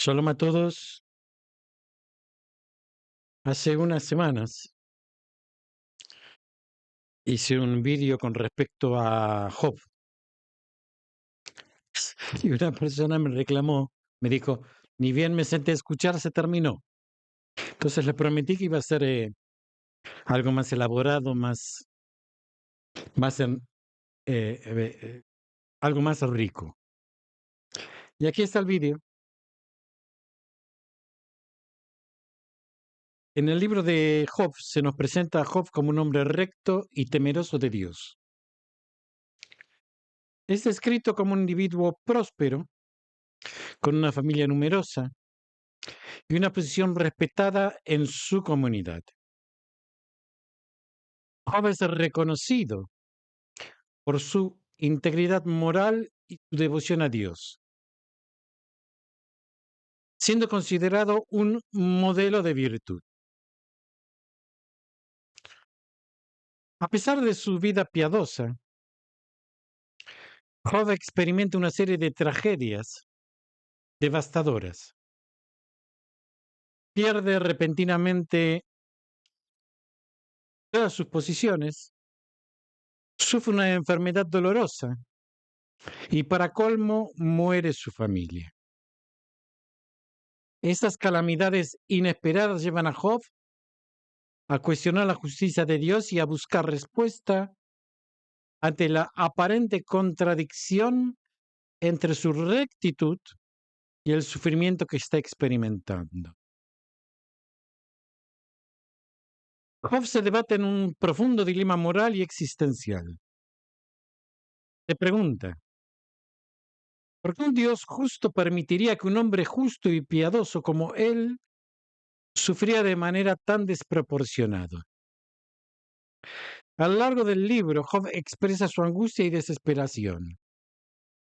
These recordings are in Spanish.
Shalom a todos. Hace unas semanas hice un vídeo con respecto a Job y una persona me reclamó, me dijo, ni bien me senté a escuchar, se terminó. Entonces le prometí que iba a ser algo más elaborado, más en- algo más rico. Y aquí está el vídeo. En el libro de Job se nos presenta a Job como un hombre recto y temeroso de Dios. Es descrito como un individuo próspero, con una familia numerosa y una posición respetada en su comunidad. Job es reconocido por su integridad moral y su devoción a Dios, siendo considerado un modelo de virtud. A pesar de su vida piadosa, Job experimenta una serie de tragedias devastadoras. Pierde repentinamente todas sus posiciones, sufre una enfermedad dolorosa y para colmo muere su familia. Estas calamidades inesperadas llevan a Job a cuestionar la justicia de Dios y a buscar respuesta ante la aparente contradicción entre su rectitud y el sufrimiento que está experimentando. Job se debate en un profundo dilema moral y existencial. Se pregunta, ¿por qué un Dios justo permitiría que un hombre justo y piadoso como él sufría de manera tan desproporcionada? A lo largo del libro, Job expresa su angustia y desesperación,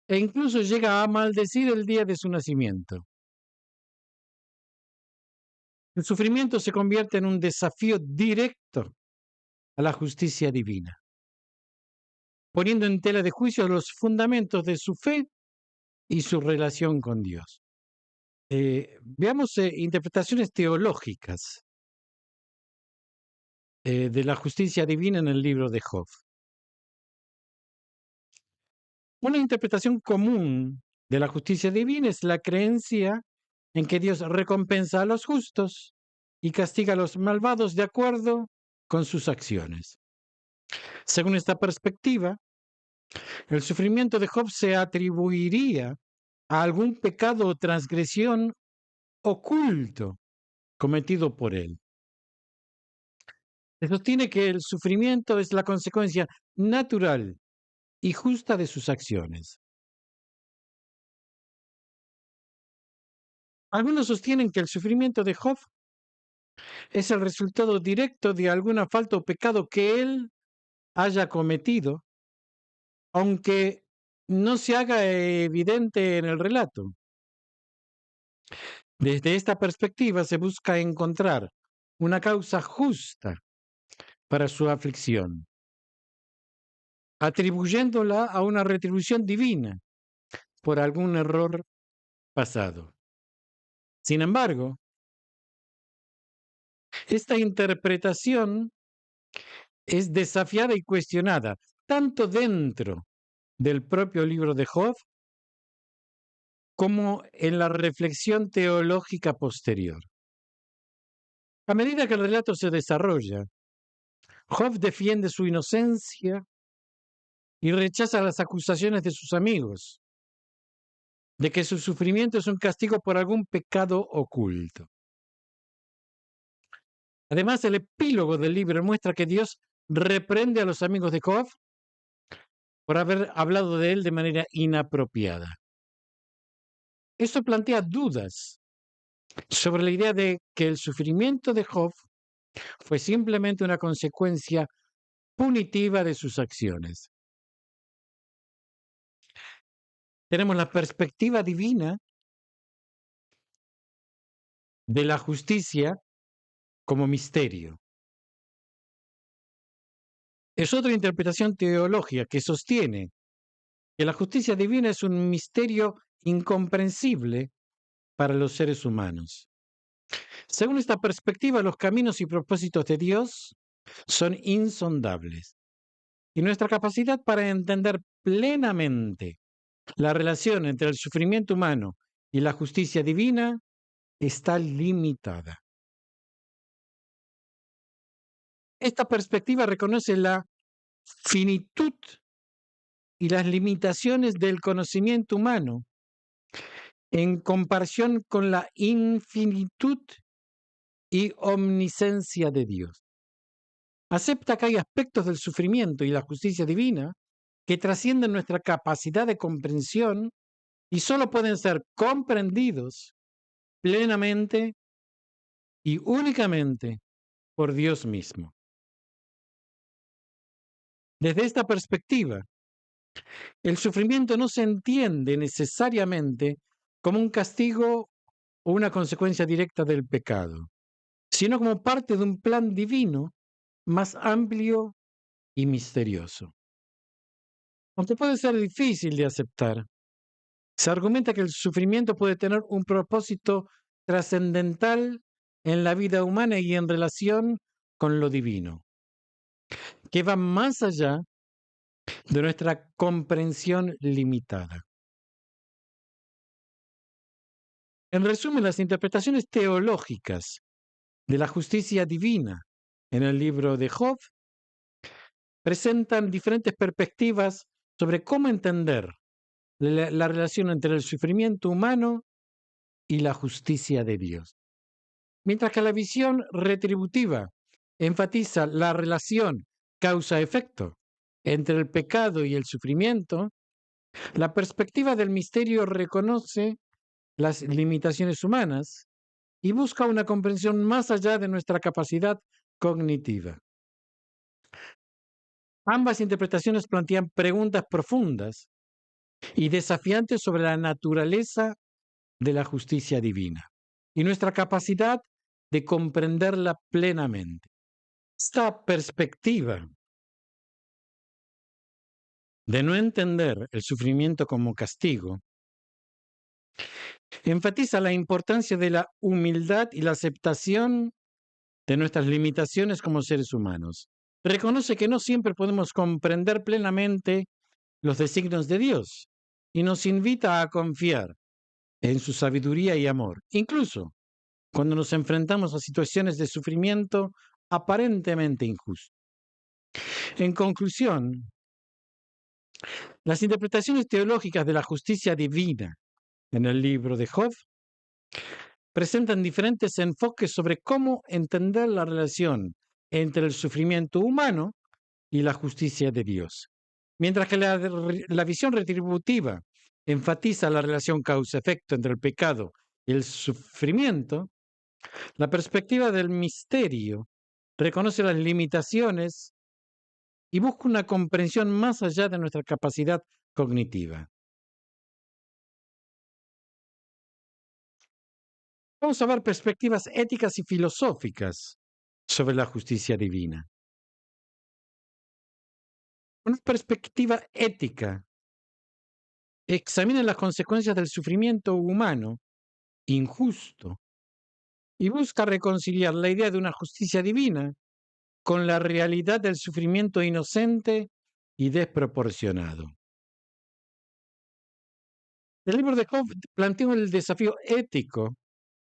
e incluso llega a maldecir el día de su nacimiento. El sufrimiento se convierte en un desafío directo a la justicia divina, poniendo en tela de juicio los fundamentos de su fe y su relación con Dios. Veamos interpretaciones teológicas de la justicia divina en el libro de Job. Una interpretación común de la justicia divina es la creencia en que Dios recompensa a los justos y castiga a los malvados de acuerdo con sus acciones. Según esta perspectiva, el sufrimiento de Job se atribuiría a algún pecado o transgresión oculto cometido por él. Se sostiene que el sufrimiento es la consecuencia natural y justa de sus acciones. Algunos sostienen que el sufrimiento de Job es el resultado directo de alguna falta o pecado que él haya cometido, aunque no se haga evidente en el relato. Desde esta perspectiva se busca encontrar una causa justa para su aflicción, atribuyéndola a una retribución divina por algún error pasado. Sin embargo, esta interpretación es desafiada y cuestionada tanto dentro del propio libro de Job como en la reflexión teológica posterior. A medida que el relato se desarrolla, Job defiende su inocencia y rechaza las acusaciones de sus amigos de que su sufrimiento es un castigo por algún pecado oculto. Además, el epílogo del libro muestra que Dios reprende a los amigos de Job por haber hablado de él de manera inapropiada. Esto plantea dudas sobre la idea de que el sufrimiento de Job fue simplemente una consecuencia punitiva de sus acciones. Tenemos la perspectiva divina de la justicia como misterio. Es otra interpretación teológica que sostiene que la justicia divina es un misterio incomprensible para los seres humanos. Según esta perspectiva, los caminos y propósitos de Dios son insondables y nuestra capacidad para entender plenamente la relación entre el sufrimiento humano y la justicia divina está limitada. Esta perspectiva reconoce la finitud y las limitaciones del conocimiento humano en comparación con la infinitud y omnisciencia de Dios. Acepta que hay aspectos del sufrimiento y la justicia divina que trascienden nuestra capacidad de comprensión y solo pueden ser comprendidos plenamente y únicamente por Dios mismo. Desde esta perspectiva, el sufrimiento no se entiende necesariamente como un castigo o una consecuencia directa del pecado, sino como parte de un plan divino más amplio y misterioso. Aunque puede ser difícil de aceptar, se argumenta que el sufrimiento puede tener un propósito trascendental en la vida humana y en relación con lo divino, que va más allá de nuestra comprensión limitada. En resumen, las interpretaciones teológicas de la justicia divina en el libro de Job presentan diferentes perspectivas sobre cómo entender la relación entre el sufrimiento humano y la justicia de Dios. Mientras que la visión retributiva enfatiza la relación causa-efecto entre el pecado y el sufrimiento, la perspectiva del misterio reconoce las limitaciones humanas y busca una comprensión más allá de nuestra capacidad cognitiva. Ambas interpretaciones plantean preguntas profundas y desafiantes sobre la naturaleza de la justicia divina y nuestra capacidad de comprenderla plenamente. Esta perspectiva de no entender el sufrimiento como castigo enfatiza la importancia de la humildad y la aceptación de nuestras limitaciones como seres humanos. Reconoce que no siempre podemos comprender plenamente los designios de Dios y nos invita a confiar en su sabiduría y amor, incluso cuando nos enfrentamos a situaciones de sufrimiento aparentemente injustas. En conclusión, las interpretaciones teológicas de la justicia divina en el libro de Job presentan diferentes enfoques sobre cómo entender la relación entre el sufrimiento humano y la justicia de Dios. Mientras que la visión retributiva enfatiza la relación causa-efecto entre el pecado y el sufrimiento, la perspectiva del misterio reconoce las limitaciones y busca una comprensión más allá de nuestra capacidad cognitiva. Vamos a ver perspectivas éticas y filosóficas sobre la justicia divina. Una perspectiva ética examina las consecuencias del sufrimiento humano injusto y busca reconciliar la idea de una justicia divina con la realidad del sufrimiento inocente y desproporcionado. El libro de Job plantea el desafío ético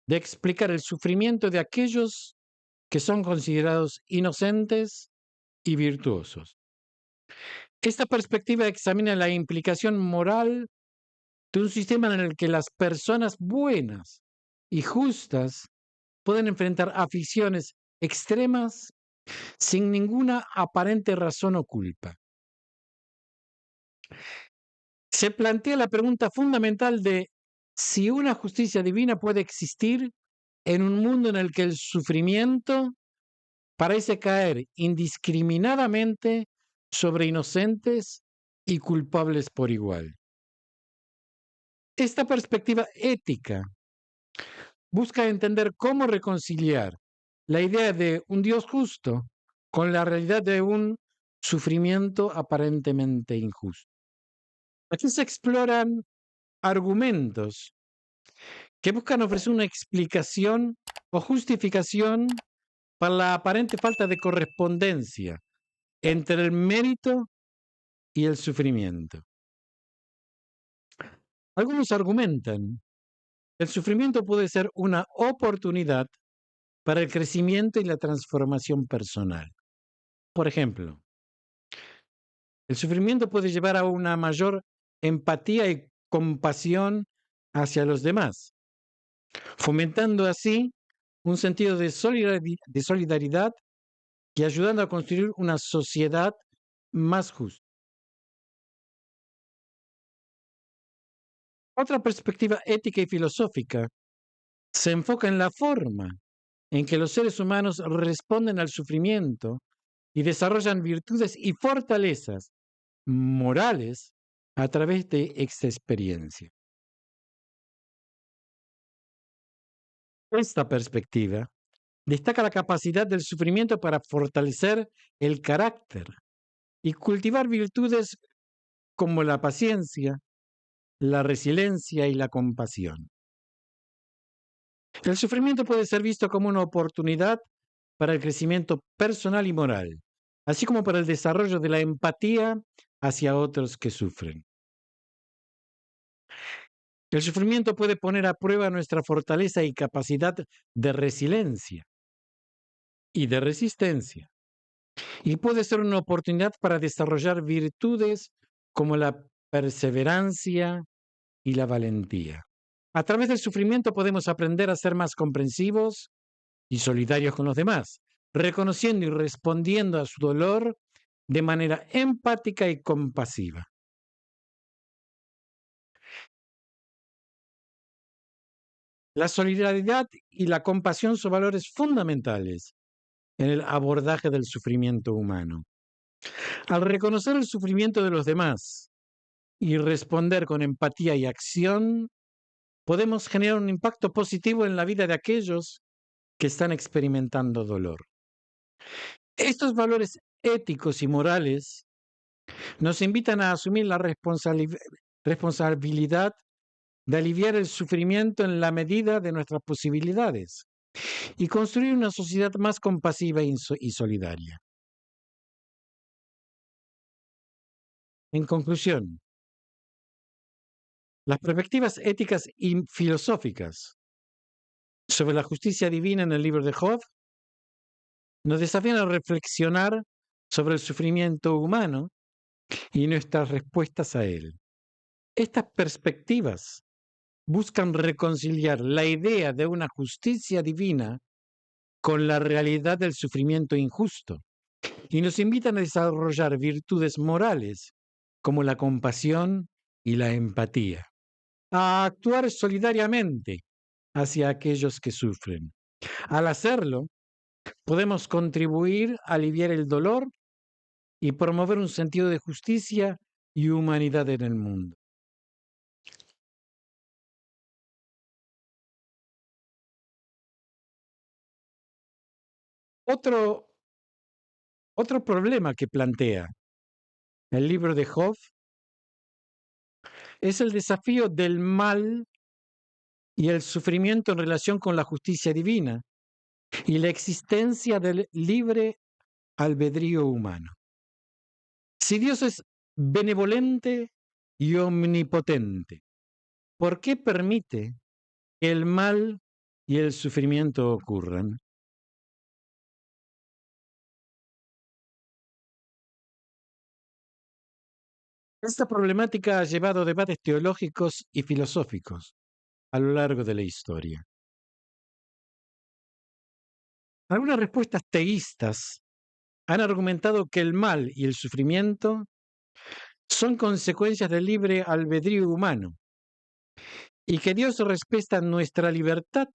de explicar el sufrimiento de aquellos que son considerados inocentes y virtuosos. Esta perspectiva examina la implicación moral de un sistema en el que las personas buenas y justas pueden enfrentar aflicciones extremas sin ninguna aparente razón o culpa. Se plantea la pregunta fundamental de si una justicia divina puede existir en un mundo en el que el sufrimiento parece caer indiscriminadamente sobre inocentes y culpables por igual. Esta perspectiva ética busca entender cómo reconciliar la idea de un Dios justo con la realidad de un sufrimiento aparentemente injusto. Aquí se exploran argumentos que buscan ofrecer una explicación o justificación para la aparente falta de correspondencia entre el mérito y el sufrimiento. Algunos argumentan que el sufrimiento puede ser una oportunidad para el crecimiento y la transformación personal. Por ejemplo, el sufrimiento puede llevar a una mayor empatía y compasión hacia los demás, fomentando así un sentido de solidaridad y ayudando a construir una sociedad más justa. Otra perspectiva ética y filosófica se enfoca en la forma en que los seres humanos responden al sufrimiento y desarrollan virtudes y fortalezas morales a través de esta experiencia. Esta perspectiva destaca la capacidad del sufrimiento para fortalecer el carácter y cultivar virtudes como la paciencia, la resiliencia y la compasión. El sufrimiento puede ser visto como una oportunidad para el crecimiento personal y moral, así como para el desarrollo de la empatía hacia otros que sufren. El sufrimiento puede poner a prueba nuestra fortaleza y capacidad de resiliencia y de resistencia, y puede ser una oportunidad para desarrollar virtudes como la perseverancia y la valentía. A través del sufrimiento podemos aprender a ser más comprensivos y solidarios con los demás, reconociendo y respondiendo a su dolor de manera empática y compasiva. La solidaridad y la compasión son valores fundamentales en el abordaje del sufrimiento humano. Al reconocer el sufrimiento de los demás y responder con empatía y acción, podemos generar un impacto positivo en la vida de aquellos que están experimentando dolor. Estos valores éticos y morales nos invitan a asumir la responsabilidad de aliviar el sufrimiento en la medida de nuestras posibilidades y construir una sociedad más compasiva y solidaria. En conclusión, las perspectivas éticas y filosóficas sobre la justicia divina en el libro de Job nos desafían a reflexionar sobre el sufrimiento humano y nuestras respuestas a él. Estas perspectivas buscan reconciliar la idea de una justicia divina con la realidad del sufrimiento injusto y nos invitan a desarrollar virtudes morales como la compasión y la empatía, a actuar solidariamente hacia aquellos que sufren. Al hacerlo, podemos contribuir a aliviar el dolor y promover un sentido de justicia y humanidad en el mundo. Otro, otro problema que plantea el libro de Job es el desafío del mal y el sufrimiento en relación con la justicia divina y la existencia del libre albedrío humano. Si Dios es benevolente y omnipotente, ¿por qué permite que el mal y el sufrimiento ocurran? Esta problemática ha llevado a debates teológicos y filosóficos a lo largo de la historia. Algunas respuestas teístas han argumentado que el mal y el sufrimiento son consecuencias del libre albedrío humano y que Dios respeta nuestra libertad,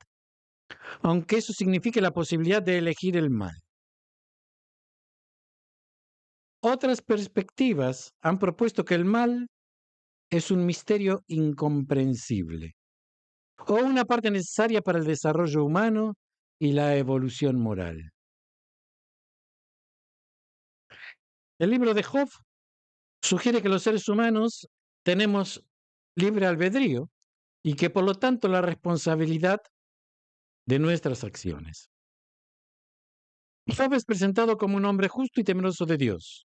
aunque eso signifique la posibilidad de elegir el mal. Otras perspectivas han propuesto que el mal es un misterio incomprensible o una parte necesaria para el desarrollo humano y la evolución moral. El libro de Job sugiere que los seres humanos tenemos libre albedrío y que por lo tanto la responsabilidad de nuestras acciones. Job es presentado como un hombre justo y temeroso de Dios,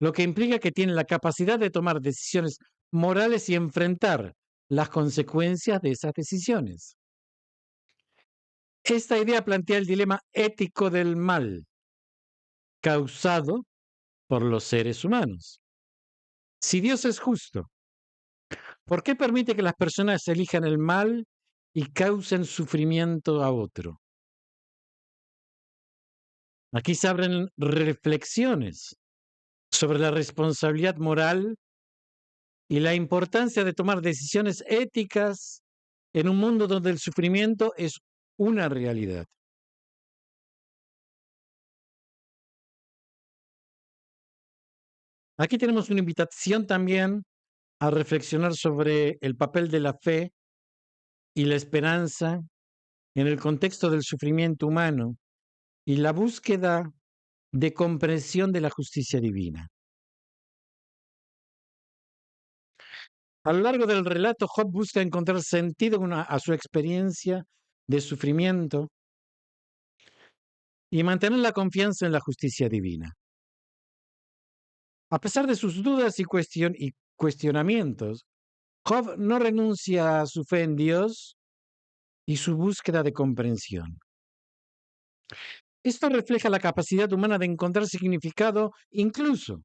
lo que implica que tiene la capacidad de tomar decisiones morales y enfrentar las consecuencias de esas decisiones. Esta idea plantea el dilema ético del mal causado por los seres humanos. Si Dios es justo, ¿por qué permite que las personas elijan el mal y causen sufrimiento a otro? Aquí se abren reflexiones sobre la responsabilidad moral y la importancia de tomar decisiones éticas en un mundo donde el sufrimiento es una realidad. Aquí tenemos una invitación también a reflexionar sobre el papel de la fe y la esperanza en el contexto del sufrimiento humano y la búsqueda de comprensión de la justicia divina. A lo largo del relato, Job busca encontrar sentido a su experiencia de sufrimiento y mantener la confianza en la justicia divina. A pesar de sus dudas y cuestionamientos, Job no renuncia a su fe en Dios y su búsqueda de comprensión. Esto refleja la capacidad humana de encontrar significado incluso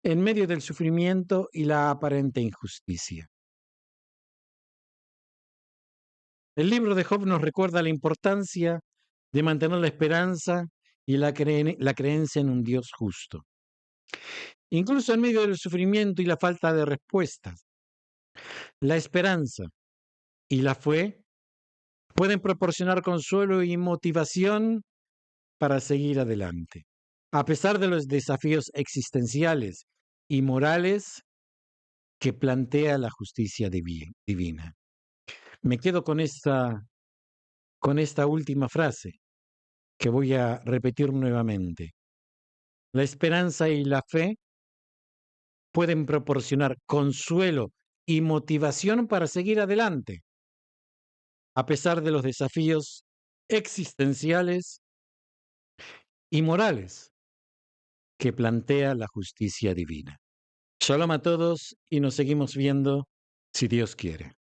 en medio del sufrimiento y la aparente injusticia. El libro de Job nos recuerda la importancia de mantener la esperanza y la creencia en un Dios justo. Incluso en medio del sufrimiento y la falta de respuestas, la esperanza y la fe pueden proporcionar consuelo y motivación para seguir adelante. A pesar de los desafíos existenciales y morales que plantea la justicia divina. Me quedo con esta última frase que voy a repetir nuevamente. La esperanza y la fe pueden proporcionar consuelo y motivación para seguir adelante, a pesar de los desafíos existenciales y morales que plantea la justicia divina. Shalom a todos y nos seguimos viendo si Dios quiere.